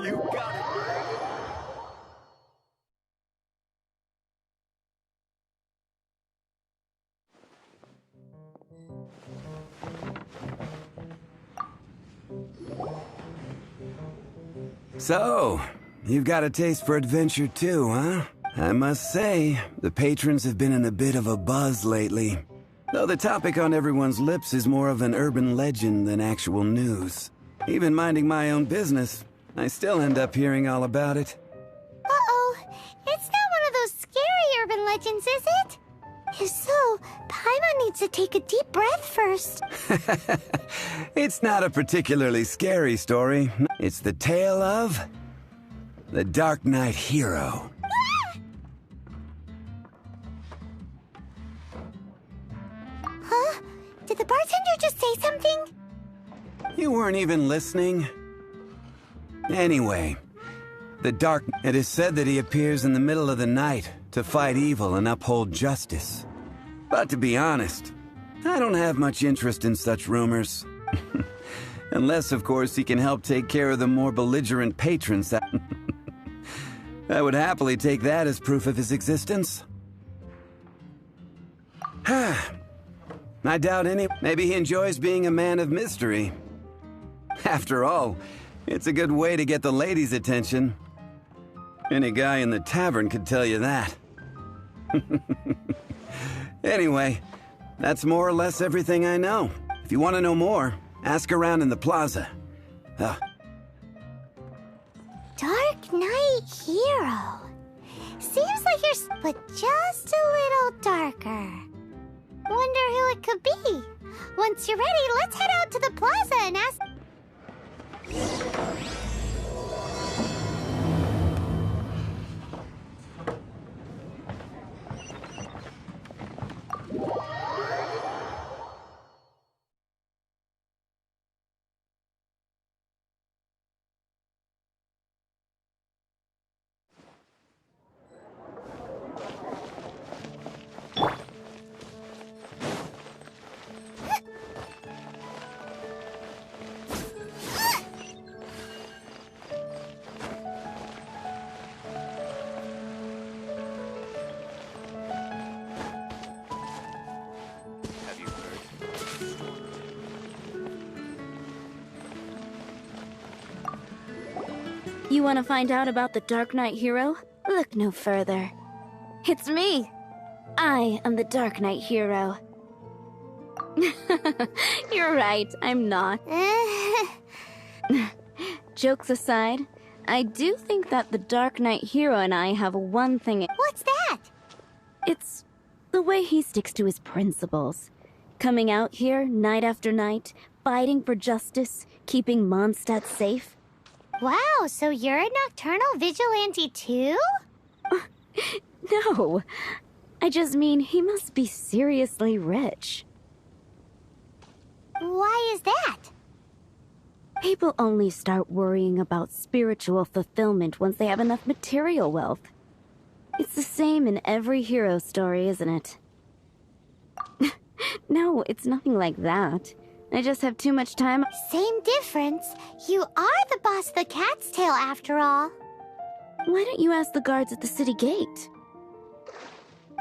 You got it. So, you've got a taste for adventure too, huh? I must say, the patrons have been in a bit of a buzz lately. Though the topic on everyone's lips is more of an urban legend than actual news. Even minding my own business, I still end up hearing all about it. Uh-oh. It's not one of those scary urban legends, is it? If so, Paimon needs to take a deep breath first. It's not a particularly scary story. It's the tale of the Dark Knight Hero. Huh? Did the bartender just say something? You weren't even listening. Anyway, it is said that he appears in the middle of the night to fight evil and uphold justice. But to be honest, I don't have much interest in such rumors. Unless, of course, he can help take care of the more belligerent patrons. I would happily take that as proof of his existence. I doubt maybe he enjoys being a man of mystery. After all, it's a good way to get the ladies' attention. Any guy in the tavern could tell you that. Anyway, that's more or less everything I know. If you want to know more, ask around in the plaza. Dark Knight Hero. Seems like but just a little darker. Wonder who it could be. Once you're ready, let's head out to the plaza and ask... You want to find out about the Dark Knight Hero? Look no further. It's me! I am the Dark Knight Hero. You're right, I'm not. Jokes aside, I do think that the Dark Knight Hero and I have one thing. What's that? It's the way he sticks to his principles. Coming out here night after night, fighting for justice, keeping Mondstadt safe. Wow, so you're a nocturnal vigilante too? No, I just mean he must be seriously rich. Why is that? People only start worrying about spiritual fulfillment once they have enough material wealth. It's the same in every hero story, isn't it? No, it's nothing like that. I just have too much time. Same difference. You are the boss of the Cat's Tail, after all. Why don't you ask the guards at the city gate?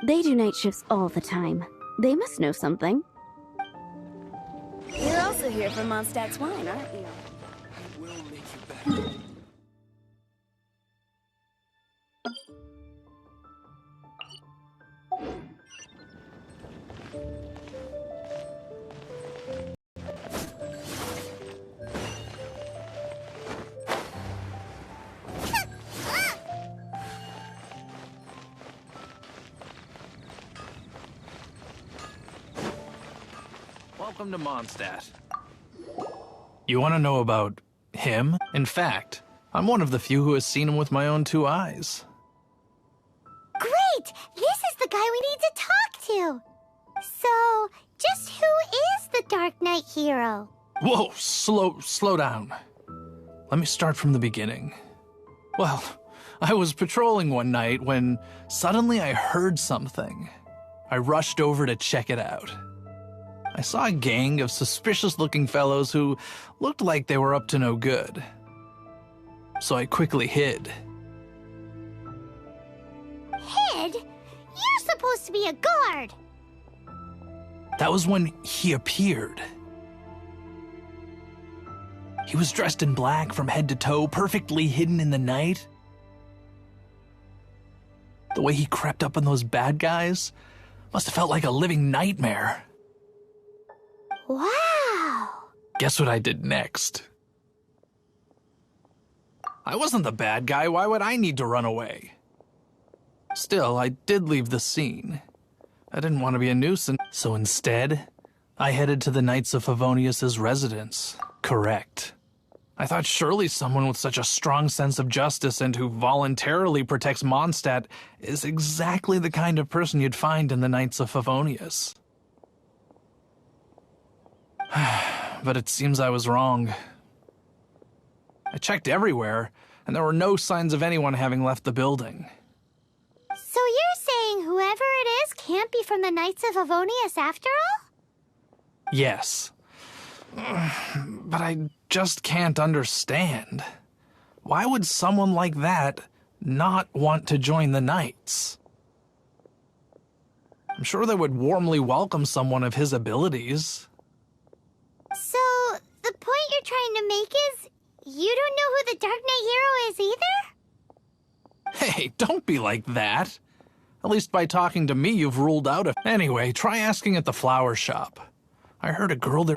They do night shifts all the time. They must know something. You're also here for Mondstadt's wine, aren't you? We'll make you better. Welcome to Mondstadt. You want to know about him? In fact, I'm one of the few who has seen him with my own 2 eyes. Great! This is the guy we need to talk to! So, just who is the Dark Knight Hero? Whoa, slow down. Let me start from the beginning. Well, I was patrolling one night when suddenly I heard something. I rushed over to check it out. I saw a gang of suspicious-looking fellows who looked like they were up to no good. so I quickly hid. Hid? You're supposed to be a guard. That was when he appeared. He was dressed in black from head to toe, perfectly hidden in the night. The way he crept up on those bad guys must have felt like a living nightmare. Wow. Guess what I did next? I wasn't the bad guy. Why would I need to run away? Still, I did leave the scene. I didn't want to be a nuisance, so instead, I headed to the Knights of Favonius's residence. Correct. I thought surely someone with such a strong sense of justice and who voluntarily protects Mondstadt is exactly the kind of person you'd find in the Knights of Favonius. But it seems I was wrong. I checked everywhere, and there were no signs of anyone having left the building. So you're saying whoever it is can't be from the Knights of Favonius after all? Yes. But I just can't understand. Why would someone like that not want to join the Knights? I'm sure they would warmly welcome someone of his abilities. So, the point you're trying to make is you don't know who the Dark Knight hero is either? Hey, don't be like that. At least by talking to me, you've ruled out a... Anyway, try asking at the flower shop. I heard a girl there...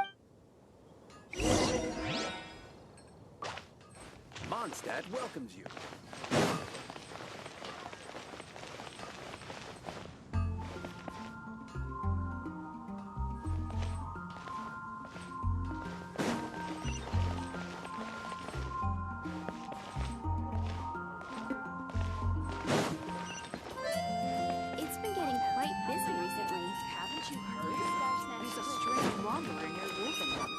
Mondstadt welcomes you. It's been getting quite busy recently. Haven't you heard? There's a strange wanderer near Wolfenham.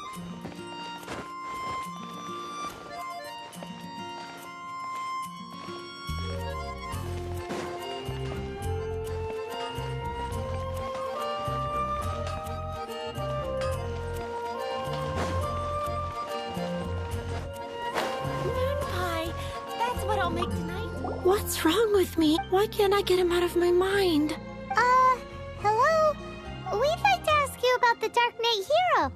Moon pie. That's what I'll make tonight. What's wrong with me? Why can't I get him out of my mind? Hello? We'd like to ask you about the Dark Knight hero.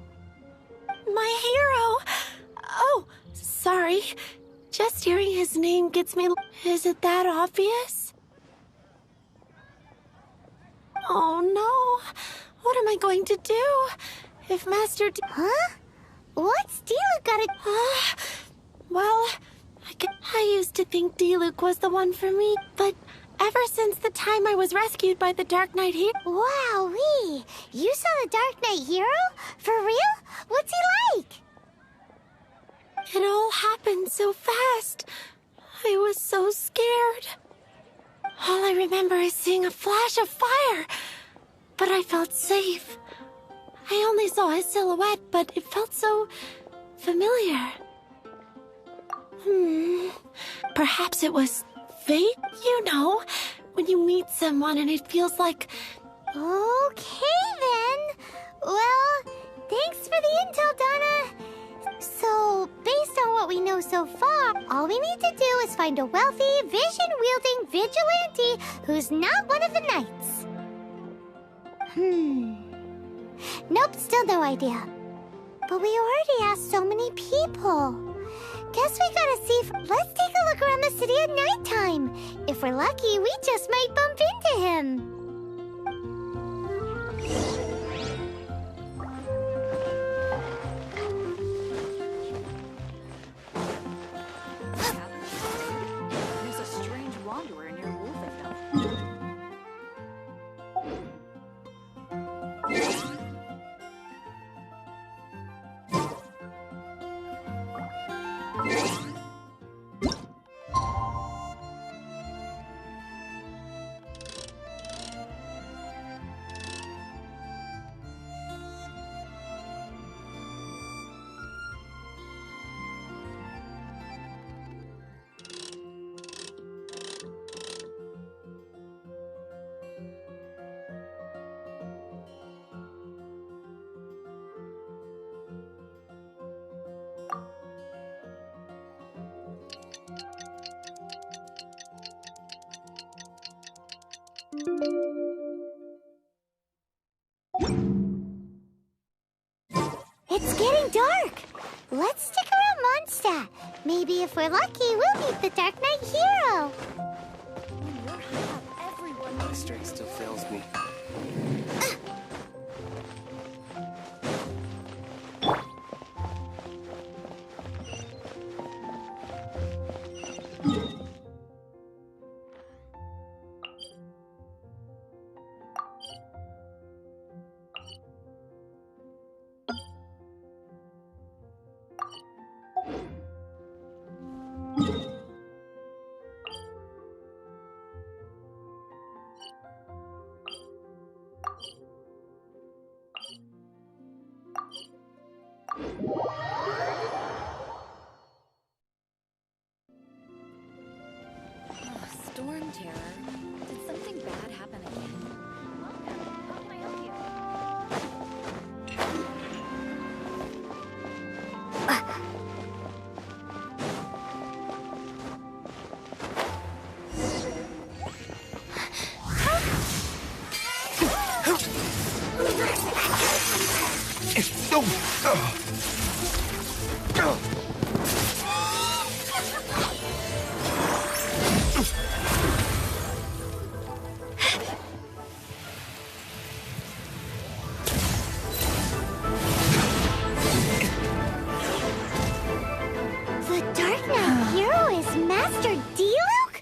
My hero! Oh, sorry. Just hearing his name gets me... Is it that obvious? Oh no. What am I going to do? If Master D... Huh? What's Diluc got to... Well, I used to think Diluc was the one for me, but ever since the time I was rescued by the Dark Knight hero... Wowee! You saw the Dark Knight hero? For real? What's he like? It all happened so fast. I was so scared. All I remember is seeing a flash of fire, but I felt safe. I only saw his silhouette, but it felt so familiar. Perhaps it was fate, you know, when you meet someone and it feels like... Okay then. Well, thanks for the intel, Donna. So, based on what we know so far, all we need to do is find a wealthy, vision-wielding vigilante who's not one of the knights. Nope, still no idea. But we already asked so many people. Guess we gotta see if... Let's take a look around the city at nighttime. If we're lucky, we just might bump into him. There's a strange wanderer near Wolfenham. Let's stick around Mondstadt. Maybe if we're lucky, we'll meet the Dark Knight hero. My strength still fails me. Storm terror. Did something bad happen again? Welcome. How can I help you? The Dark Knight hero is Master Diluc?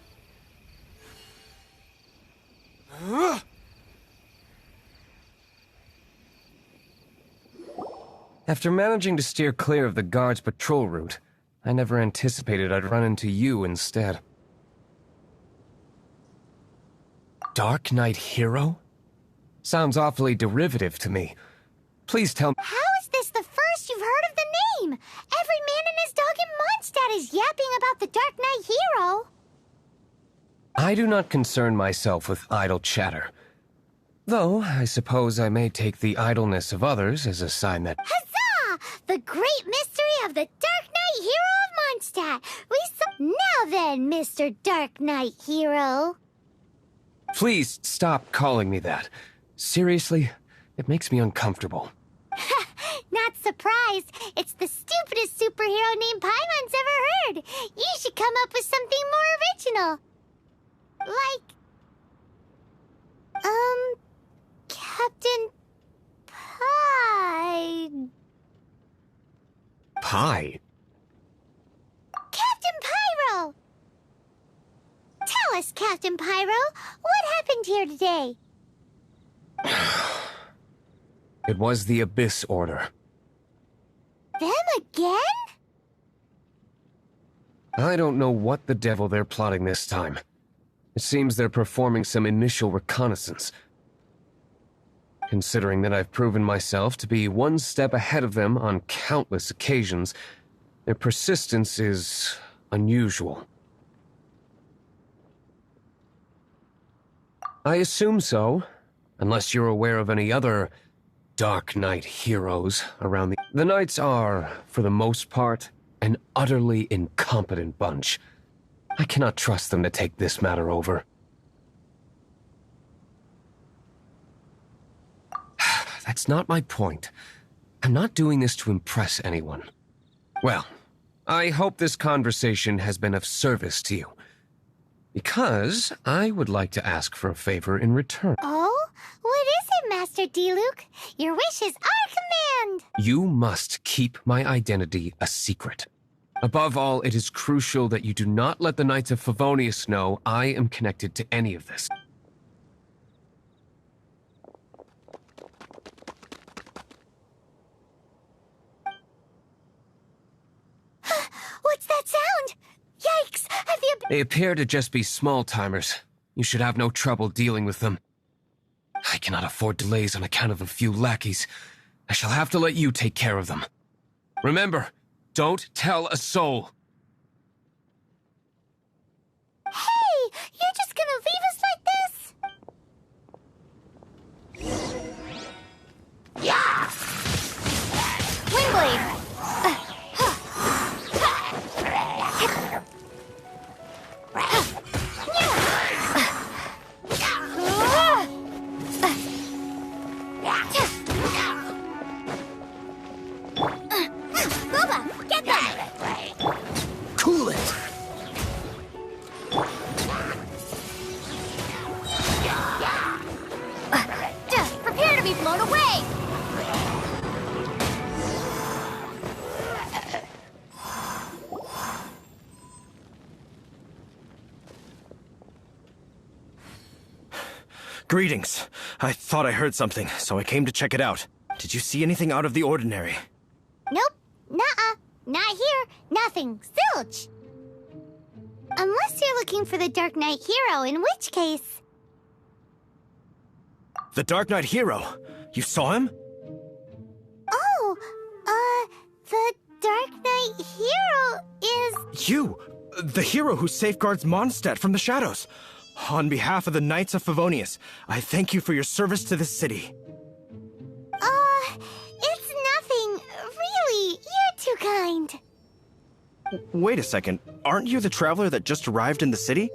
After managing to steer clear of the guard's patrol route, I never anticipated I'd run into you instead. Dark Knight hero? Sounds awfully derivative to me. Please tell me. How is this the first you've heard of the name? Every man and his dog in Mondstadt is yapping about the Dark Knight hero. I do not concern myself with idle chatter. Though, I suppose I may take the idleness of others as a sign that— Huzzah! The great mystery of the Dark Knight hero of Mondstadt. Now then, Mr. Dark Knight hero. Please stop calling me that. Seriously, it makes me uncomfortable. Not surprised. It's the stupidest superhero name Paimon's ever heard. You should come up with something more original. Like, Captain Pie. Pie? Captain Pyro! Tell us, Captain Pyro, what happened here today? It was the Abyss Order. Them again? I don't know what the devil they're plotting this time. It seems they're performing some initial reconnaissance. Considering that I've proven myself to be one step ahead of them on countless occasions, their persistence is unusual. I assume so, unless you're aware of any other Dark Knight heroes around the— The Knights are, for the most part, an utterly incompetent bunch. I cannot trust them to take this matter over. That's not my point. I'm not doing this to impress anyone. Well, I hope this conversation has been of service to you. Because I would like to ask for a favor in return. Oh? What is it, Master Diluc? Your wish is our command! You must keep my identity a secret. Above all, it is crucial that you do not let the Knights of Favonius know I am connected to any of this. What's that sound? Yikes! Have you... They appear to just be small-timers. You should have no trouble dealing with them. I cannot afford delays on account of a few lackeys. I shall have to let you take care of them. Remember, don't tell a soul. Hey! You're just gonna leave us like this? Yeah! Windblade! Greetings. I thought I heard something, so I came to check it out. Did you see anything out of the ordinary? Nope. Nuh-uh. Not here. Nothing. Zilch. Unless you're looking for the Dark Knight hero, in which case... The Dark Knight hero? You saw him? Oh, the Dark Knight hero is... You! The hero who safeguards Mondstadt from the shadows. On behalf of the Knights of Favonius, I thank you for your service to this city. It's nothing. Really, you're too kind. Wait a second. Aren't you the traveler that just arrived in the city?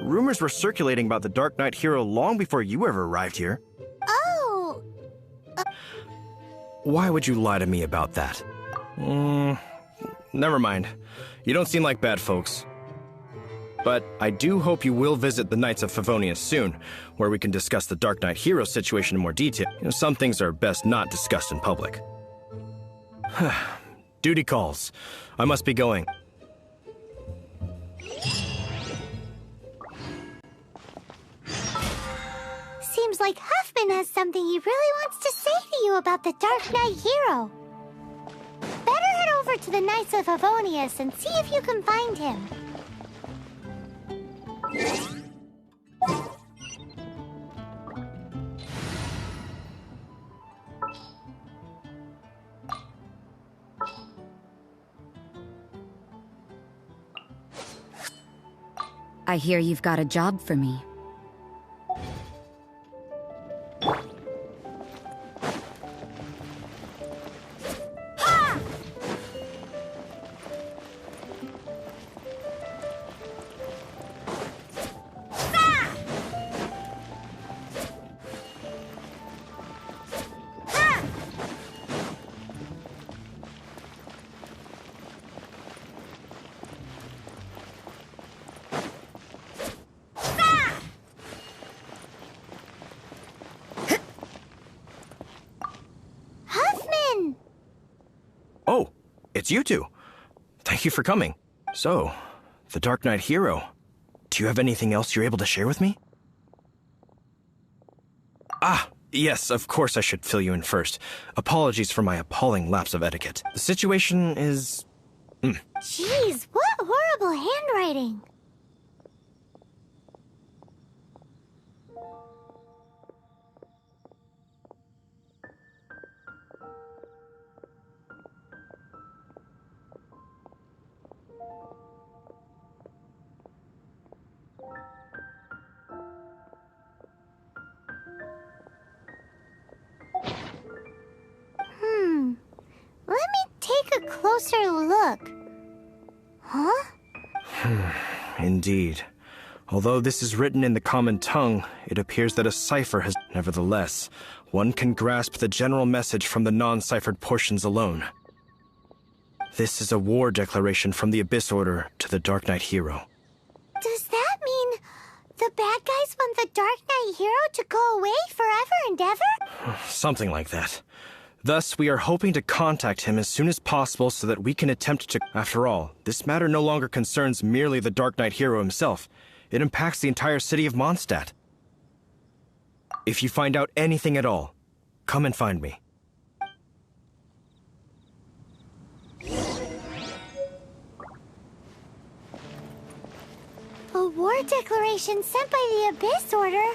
Rumors were circulating about the Dark Knight hero long before you ever arrived here. Oh. Why would you lie to me about that? Never mind. You don't seem like bad folks. But I do hope you will visit the Knights of Favonius soon, where we can discuss the Dark Knight hero situation in more detail. Some things are best not discussed in public. Duty calls. I must be going. Seems like Huffman has something he really wants to say to you about the Dark Knight hero. Better head over to the Knights of Favonius and see if you can find him. I hear you've got a job for me. Oh, it's you two. Thank you for coming. So, the Dark Knight hero. Do you have anything else you're able to share with me? Ah, yes, of course I should fill you in first. Apologies for my appalling lapse of etiquette. The situation is... Jeez, what horrible handwriting. Let me take a closer look. Huh? Indeed. Although this is written in the common tongue, it appears that a cipher has... Nevertheless, one can grasp the general message from the non-ciphered portions alone. This is a war declaration from the Abyss Order to the Dark Knight hero. Does that mean the bad guys want the Dark Knight hero to go away forever and ever? Something like that. Thus, we are hoping to contact him as soon as possible so that we can attempt to... After all, this matter no longer concerns merely the Dark Knight hero himself. It impacts the entire city of Mondstadt. If you find out anything at all, come and find me. A war declaration sent by the Abyss Order?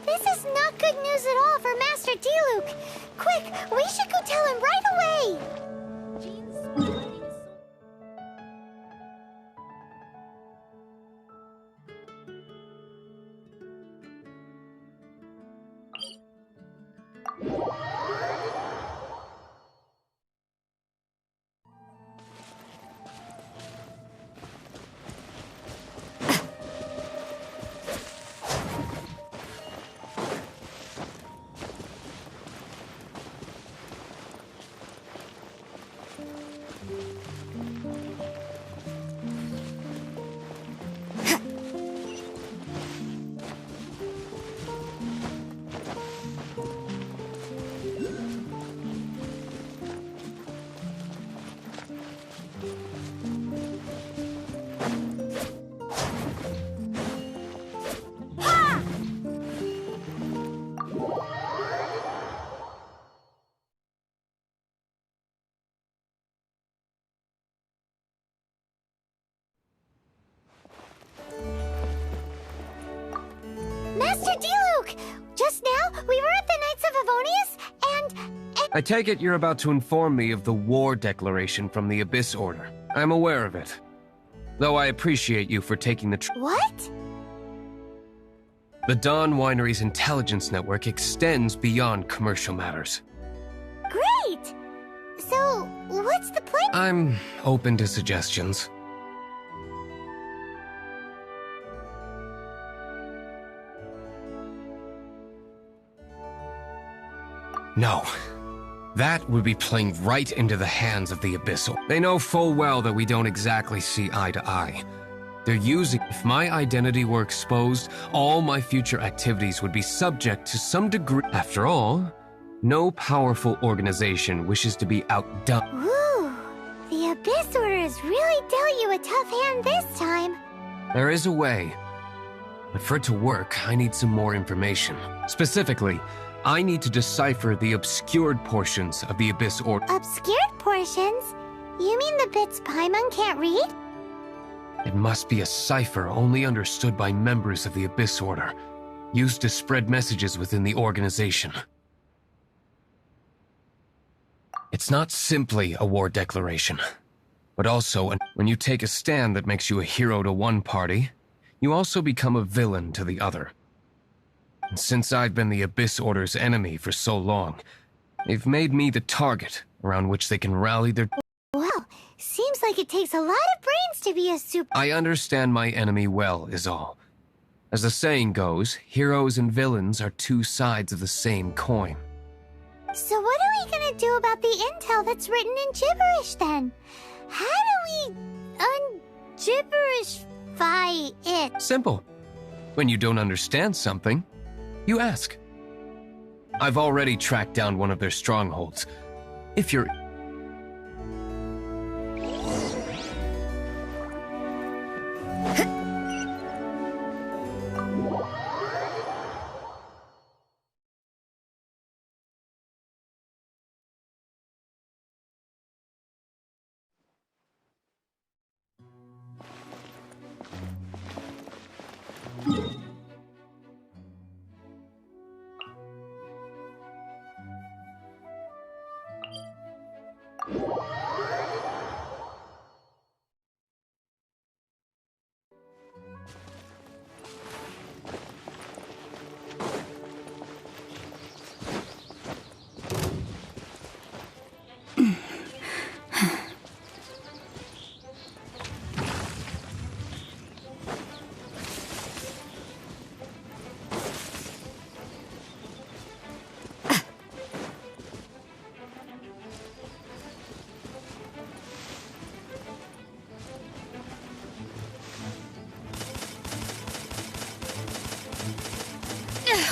This is not good news at all for Master Diluc. Quick, we should go tell him right away! just now we were at the Knights of Avonius, and I take it you're about to inform me of the war declaration from the Abyss Order. I'm aware of it. Though I appreciate you for taking the what? The Dawn Winery's intelligence network extends beyond commercial matters. Great! So, what's the plan? I'm open to suggestions. No. That would be playing right into the hands of the Abyssal. They know full well that we don't exactly see eye to eye. They're using... If my identity were exposed, all my future activities would be subject to some degree... After all, no powerful organization wishes to be outdone. Ooh, the Abyss Order has really dealt you a tough hand this time. There is a way. But for it to work, I need some more information. Specifically, I need to decipher the obscured portions of the Abyss Order. Obscured portions? You mean the bits Paimon can't read? It must be a cipher only understood by members of the Abyss Order, used to spread messages within the organization. It's not simply a war declaration, but also when you take a stand that makes you a hero to one party, you also become a villain to the other. And since I've been the Abyss Order's enemy for so long, they've made me the target around which they can rally their... Well, seems like it takes a lot of brains to be a super... I understand my enemy well, is all. As the saying goes, heroes and villains are two sides of the same coin. So what are we gonna do about the intel that's written in gibberish, then? How do we un-gibberishify it? Simple. When you don't understand something, you ask. I've already tracked down one of their strongholds. If you're...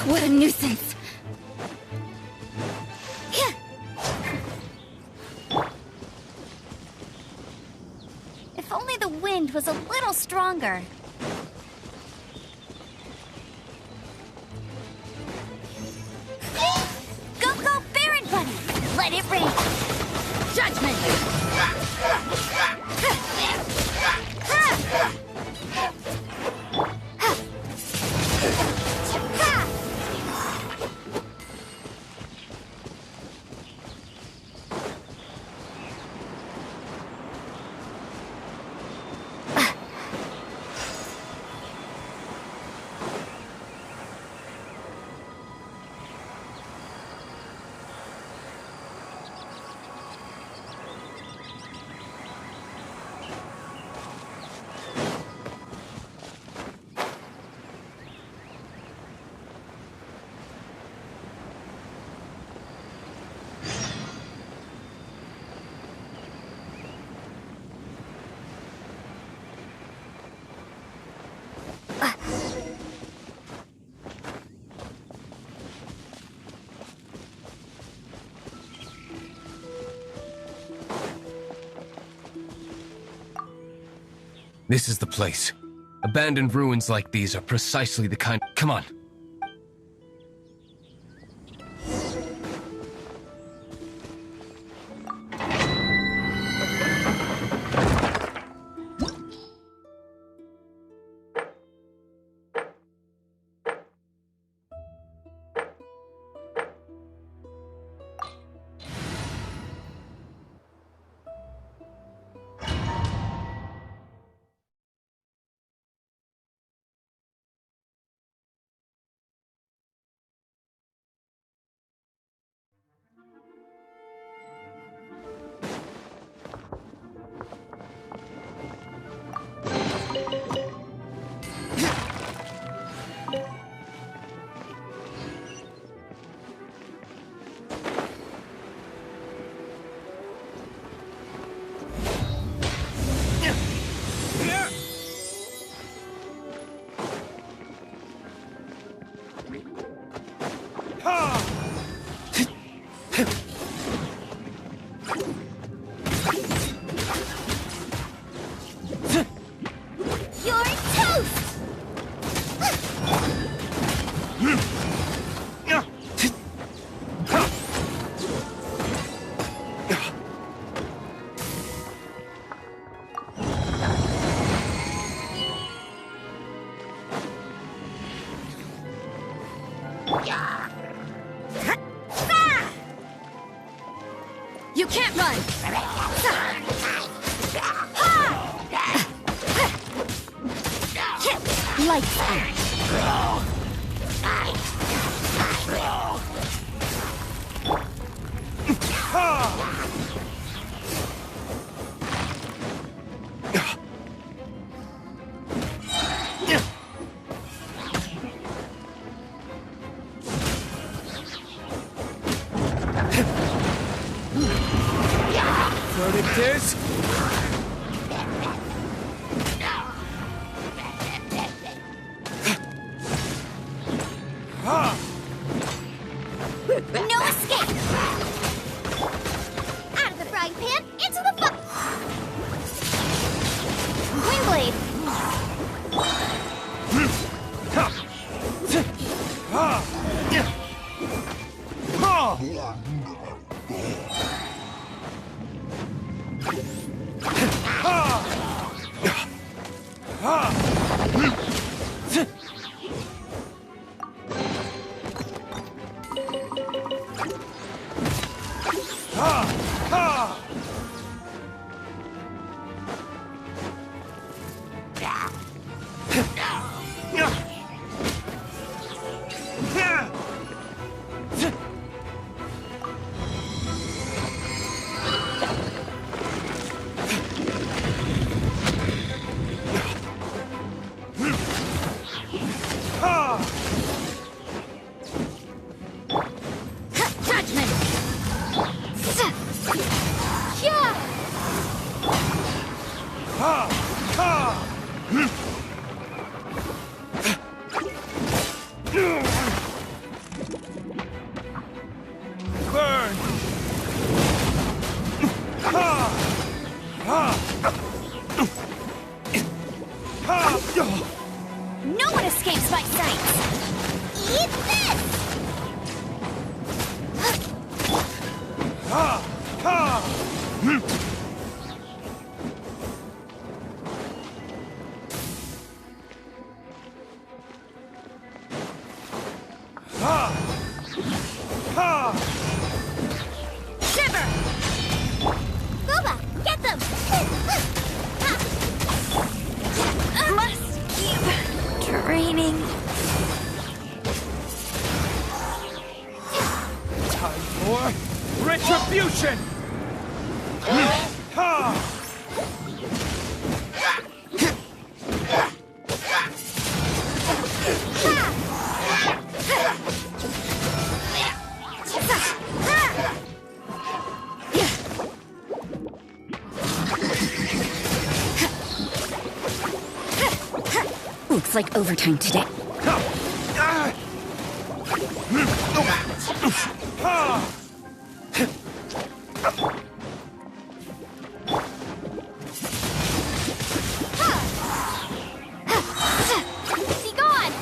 What a nuisance. If only the wind was a little stronger. Go, go, Baron Bunny! Let it rain! Judgment! This is the place. Abandoned ruins like these are precisely the kind... Come on. on! Lights out. Verdict No escape! Out of the frying pan, into the Windblade! Judgment! Yeah! Burn! No one escapes my sight! Eat this! Shiver! Booba, get them! Must keep training. Time for retribution! Looks like overtime today. Be gone!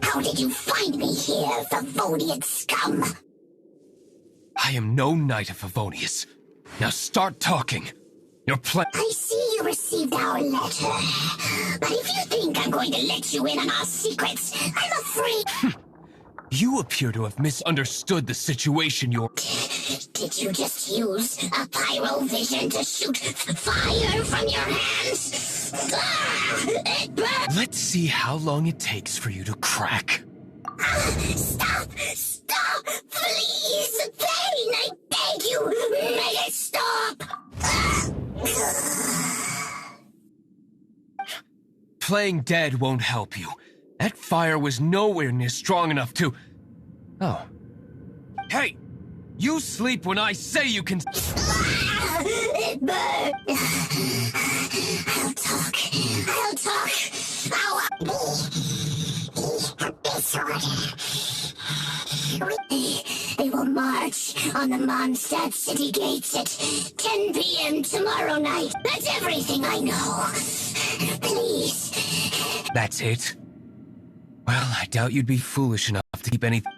How did you find me here, Favonian scum? I am no knight of Favonius. Now start talking. Your plan. I see you received our letter. But if you think I'm going to let you in on our secrets, I'm afraid... You appear to have misunderstood the situation you're... Did you just use a pyro vision to shoot fire from your hands? It burns! Let's see how long it takes for you to crack. Stop! Stop! Please! Pain! I beg you! Make it stop! Playing dead won't help you. That fire was nowhere near strong enough to... Oh. Hey! You sleep when I say you can... It burns! I'll talk. I'll talk. They will march on the Mondstadt city gates at 10 p.m. tomorrow night. That's everything I know. Please. That's it? Well, I doubt you'd be foolish enough to keep anything...